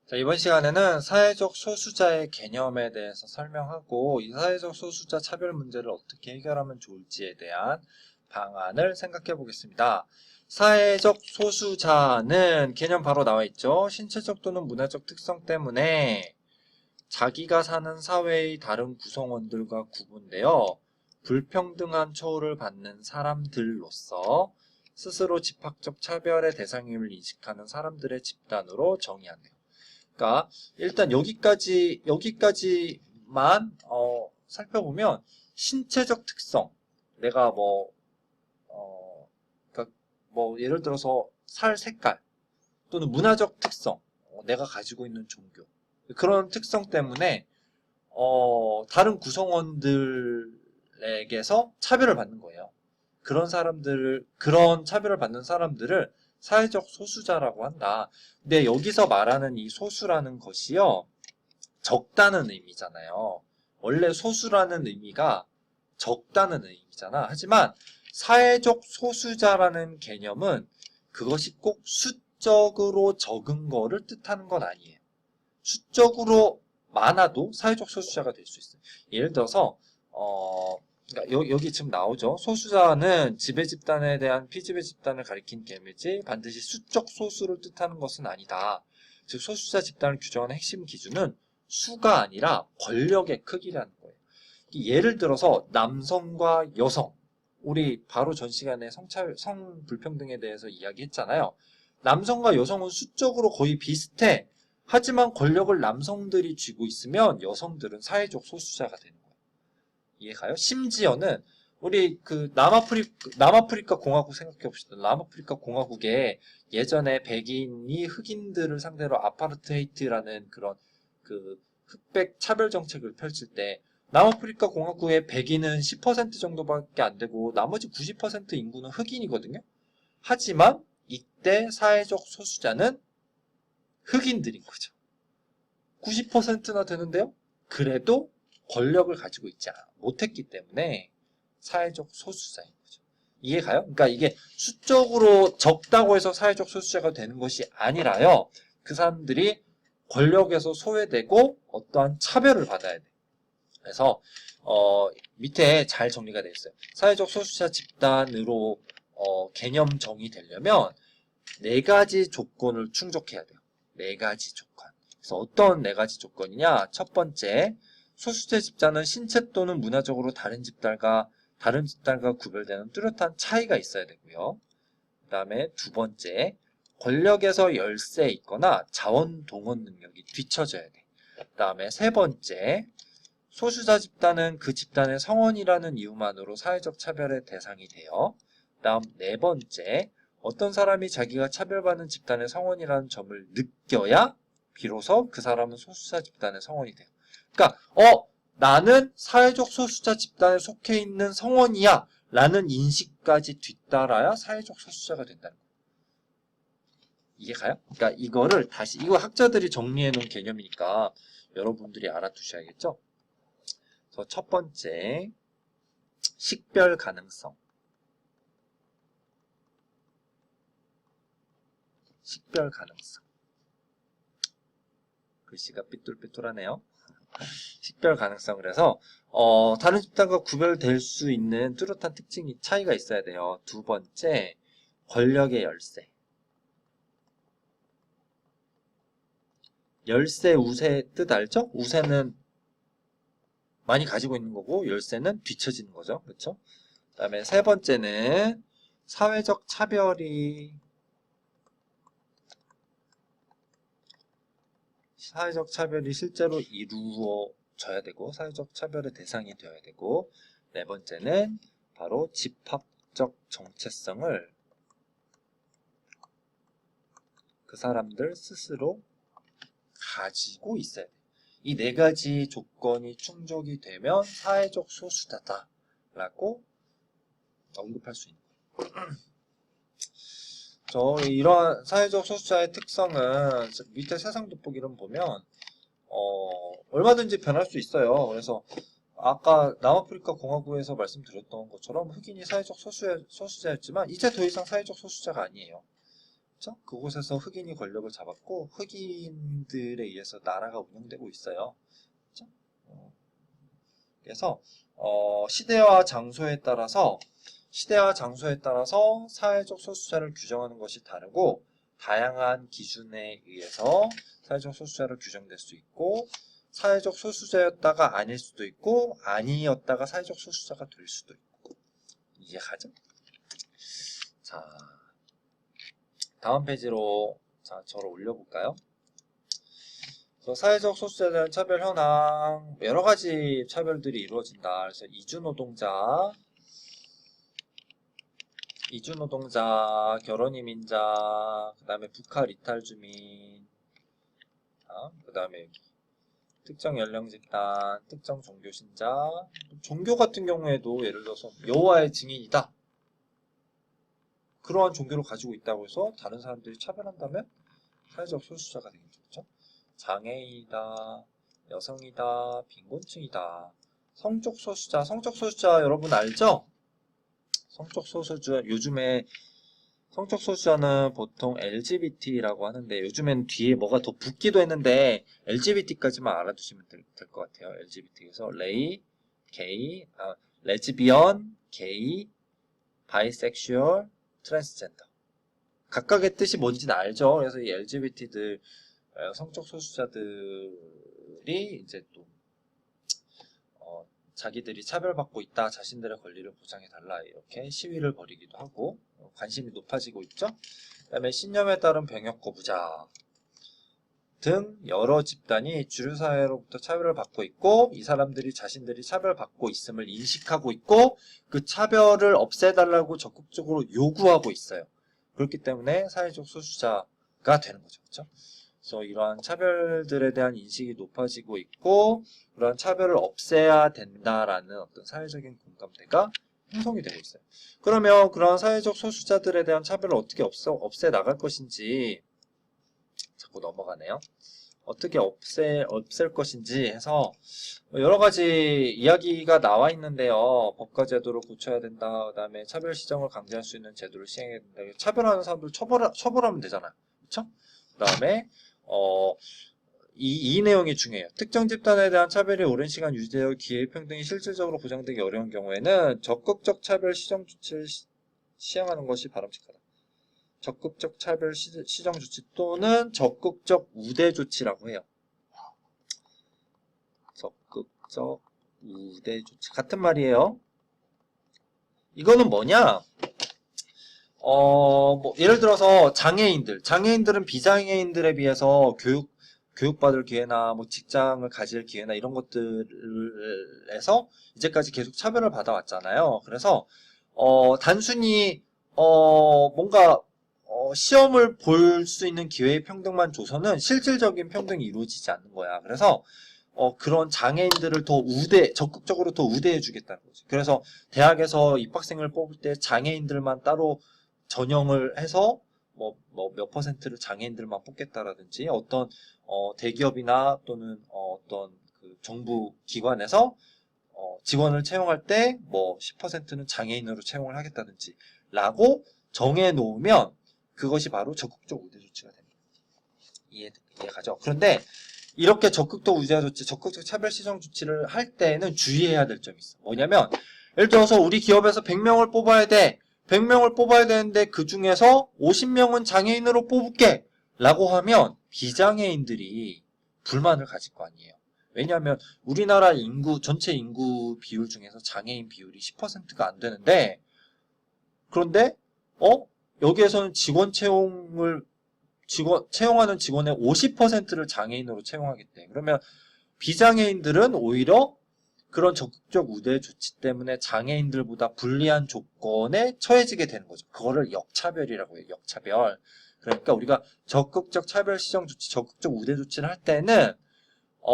자, 이번 시간에는 사회적 소수자의 개념에 대해서 설명하고 이 사회적 소수자 차별 문제를 어떻게 해결하면 좋을지에 대한 방안을 생각해 보겠습니다. 사회적 소수자는 개념 바로 나와 있죠. 신체적 또는 문화적 특성 때문에 자기가 사는 사회의 다른 구성원들과 구분되어 불평등한 처우를 받는 사람들로서 스스로 집합적 차별의 대상임을 인식하는 사람들의 집단으로 정의한대요. 그러니까 일단 여기까지만 살펴보면 신체적 특성, 내가 그러니까 뭐 예를 들어서 살 색깔 또는 문화적 특성, 내가 가지고 있는 종교 그런 특성 때문에 다른 구성원들에게서 차별을 받는 거예요. 그런 차별을 받는 사람들을 사회적 소수자라고 한다. 근데 여기서 말하는 이 소수라는 것이요, 적다는 의미잖아요. 원래 소수라는 의미가 적다는 의미잖아. 하지만 사회적 소수자라는 개념은 그것이 꼭 수적으로 적은 거를 뜻하는 건 아니에요. 수적으로 많아도 사회적 소수자가 될 수 있어요. 예를 들어서 그러니까 여기 지금 나오죠. 소수자는 지배 집단에 대한 피지배 집단을 가리킨 개념이지 반드시 수적 소수를 뜻하는 것은 아니다. 즉 소수자 집단을 규정하는 핵심 기준은 수가 아니라 권력의 크기라는 거예요. 예를 들어서 남성과 여성, 우리 바로 전 시간에 성 불평등에 대해서 이야기했잖아요. 남성과 여성은 수적으로 거의 비슷해. 하지만 권력을 남성들이 쥐고 있으면 여성들은 사회적 소수자가 되는 거예요. 이해가요? 심지어는 우리 그 남아프리카 공화국 생각해 봅시다. 남아프리카 공화국에 예전에 백인이 흑인들을 상대로 아파르테이트라는 그런 그 흑백 차별 정책을 펼칠 때 남아프리카 공화국의 백인은 10% 정도밖에 안 되고 나머지 90% 인구는 흑인이거든요. 하지만 이때 사회적 소수자는 흑인들인 거죠. 90%나 되는데요. 그래도 권력을 가지고 있지 못했기 때문에 사회적 소수자인 거죠. 이해가요? 그러니까 이게 수적으로 적다고 해서 사회적 소수자가 되는 것이 아니라요. 그 사람들이 권력에서 소외되고 어떠한 차별을 받아야 돼. 그래서 밑에 잘 정리가 되어 있어요. 사회적 소수자 집단으로 개념 정의되려면 네 가지 조건을 충족해야 돼요. 네 가지 조건. 그래서 어떤 네 가지 조건이냐? 첫 번째, 소수자 집단은 신체 또는 문화적으로 다른 집단과 구별되는 뚜렷한 차이가 있어야 되고요. 그 다음에 두 번째, 권력에서 열세 있거나 자원 동원 능력이 뒤처져야 돼. 그 다음에 세 번째, 소수자 집단은 그 집단의 성원이라는 이유만으로 사회적 차별의 대상이 돼요. 그 다음 네 번째, 어떤 사람이 자기가 차별받는 집단의 성원이라는 점을 느껴야 비로소 그 사람은 소수자 집단의 성원이 돼요. 그러니까 나는 사회적 소수자 집단에 속해 있는 성원이야 라는 인식까지 뒤따라야 사회적 소수자가 된다는 거예요. 이해가요? 그러니까 이거를 다시, 이거 학자들이 정리해 놓은 개념이니까 여러분들이 알아두셔야겠죠? 그래서 첫 번째, 식별 가능성. 식별 가능성. 글씨가 삐뚤삐뚤하네요. 식별 가능성. 그래서 다른 집단과 구별될 수 있는 뚜렷한 특징이 차이가 있어야 돼요. 두 번째, 권력의 열세. 열세, 우세 뜻 알죠? 우세는 많이 가지고 있는 거고 열세는 뒤처지는 거죠. 그렇죠? 그 다음에 세 번째는 사회적 차별이 실제로 이루어져야 되고 사회적 차별의 대상이 되어야 되고, 네 번째는 바로 집합적 정체성을 그 사람들 스스로 가지고 있어야 돼요. 이 네 가지 조건이 충족이 되면 사회적 소수자다라고 언급할 수 있는 거예요. 이러한 사회적 소수자의 특성은 밑에 세상 돋보기를 보면 얼마든지 변할 수 있어요. 그래서 아까 남아프리카 공화국에서 말씀드렸던 것처럼 흑인이 사회적 소수자였지만 이제 더 이상 사회적 소수자가 아니에요. 그렇죠? 그곳에서 흑인이 권력을 잡았고 흑인들에 의해서 나라가 운영되고 있어요. 그렇죠? 그래서 시대와 장소에 따라서 사회적 소수자를 규정하는 것이 다르고 다양한 기준에 의해서 사회적 소수자를 규정될 수 있고 사회적 소수자였다가 아닐 수도 있고 아니었다가 사회적 소수자가 될 수도 있고 이해가죠? 자, 다음 페이지로 저를 올려볼까요? 사회적 소수자에 대한 차별 현황 여러 가지 차별들이 이루어진다. 그래서 이주노동자, 결혼이민자, 그 다음에 북한 이탈 주민, 그 다음에 특정 연령 집단, 특정 종교 신자, 종교 같은 경우에도 예를 들어서 여호와의 증인이다. 그러한 종교를 가지고 있다고 해서 다른 사람들이 차별한다면 사회적 소수자가 되겠죠. 그렇죠? 장애인이다, 여성이다, 빈곤층이다. 성적 소수자 여러분 알죠? 성적 소수자 요즘에 성적 소수자는 보통 LGBT라고 하는데 요즘엔 뒤에 뭐가 더 붙기도 했는데 LGBT까지만 알아두시면 될 것 같아요. LGBT에서 레이, 게이, 레즈비언, 게이, 바이섹슈얼, 트랜스젠더. 각각의 뜻이 뭔지는 알죠. 그래서 이 LGBT들 성적 소수자들이 이제 또 자기들이 차별받고 있다, 자신들의 권리를 보장해달라 이렇게 시위를 벌이기도 하고 관심이 높아지고 있죠. 그 다음에 신념에 따른 병역 거부자 등 여러 집단이 주류사회로부터 차별을 받고 있고 이 사람들이 자신들이 차별받고 있음을 인식하고 있고 그 차별을 없애달라고 적극적으로 요구하고 있어요. 그렇기 때문에 사회적 소수자가 되는 거죠. 그렇죠? 그래서 이러한 차별들에 대한 인식이 높아지고 있고 그러한 차별을 없애야 된다라는 어떤 사회적인 공감대가 형성이 되고 있어요. 그러면 그러한 사회적 소수자들에 대한 차별을 어떻게 없애 나갈 것인지 자꾸 넘어가네요. 어떻게 없앨 것인지 해서 여러 가지 이야기가 나와 있는데요. 법과 제도를 고쳐야 된다. 그 다음에 차별 시정을 강제할 수 있는 제도를 시행해야 된다. 차별하는 사람들 처벌하면 되잖아요. 그렇죠? 그 다음에 이 내용이 중요해요. 특정 집단에 대한 차별이 오랜 시간 유지되어 기회평등이 실질적으로 보장되기 어려운 경우에는 적극적 차별 시정 조치를 시행하는 것이 바람직하다. 적극적 차별 시정 조치 또는 적극적 우대 조치라고 해요. 적극적 우대 조치 같은 말이에요. 이거는 뭐냐? 예를 들어서 장애인들은 비장애인들에 비해서 교육받을 기회나 뭐 직장을 가질 기회나 이런 것들에서 이제까지 계속 차별을 받아왔잖아요. 그래서 단순히 뭔가 시험을 볼 수 있는 기회의 평등만 줘서는 실질적인 평등이 이루어지지 않는 거야. 그래서 그런 장애인들을 적극적으로 더 우대해 주겠다는 거지. 그래서 대학에서 입학생을 뽑을 때 장애인들만 따로 전형을 해서 몇 퍼센트를 장애인들만 뽑겠다라든지 어떤 대기업이나 또는 어떤 그 정부 기관에서 직원을 채용할 때 뭐 10%는 장애인으로 채용을 하겠다든지 라고 정해 놓으면 그것이 바로 적극적 우대 조치가 됩니다. 이해가죠? 그런데 이렇게 적극적 우대 조치, 적극적 차별 시정 조치를 할 때는 주의해야 될 점이 있어. 뭐냐면 예를 들어서 우리 기업에서 100명을 뽑아야 돼. 100명을 뽑아야 되는데 그 중에서 50명은 장애인으로 뽑을게 라고 하면 비장애인들이 불만을 가질 거 아니에요. 왜냐하면 우리나라 전체 인구 비율 중에서 장애인 비율이 10%가 안 되는데 그런데 여기에서는 채용하는 직원의 50%를 장애인으로 채용하겠대. 그러면 비장애인들은 오히려 그런 적극적 우대 조치 때문에 장애인들보다 불리한 조건에 처해지게 되는 거죠. 그거를 역차별이라고 해요. 역차별. 그러니까 우리가 적극적 차별 시정 조치, 적극적 우대 조치를 할 때는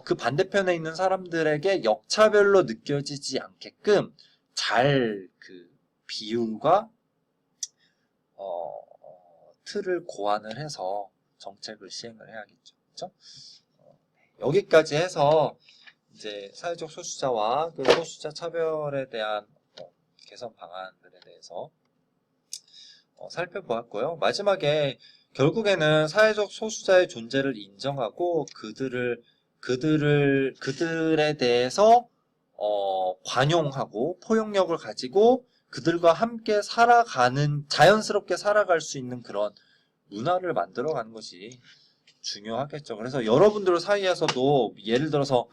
그 반대편에 있는 사람들에게 역차별로 느껴지지 않게끔 잘 그 비율과 틀을 고안을 해서 정책을 시행을 해야겠죠. 그렇죠? 여기까지 해서 이제 사회적 소수자와 그 소수자 차별에 대한 개선 방안들에 대해서 살펴보았고요. 마지막에 결국에는 사회적 소수자의 존재를 인정하고 그들에 대해서 관용하고 포용력을 가지고 그들과 함께 자연스럽게 살아갈 수 있는 그런 문화를 만들어가는 것이 중요하겠죠. 그래서 여러분들 사이에서도 예를 들어서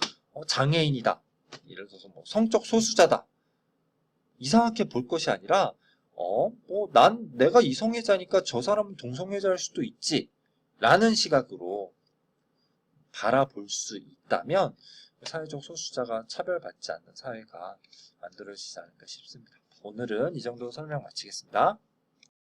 장애인이다. 예를 들어서 뭐 성적 소수자다. 이상하게 볼 것이 아니라 난 내가 이성애자니까 저 사람은 동성애자일 수도 있지. 라는 시각으로 바라볼 수 있다면 사회적 소수자가 차별받지 않는 사회가 만들어지지 않을까 싶습니다. 오늘은 이 정도로 설명 마치겠습니다.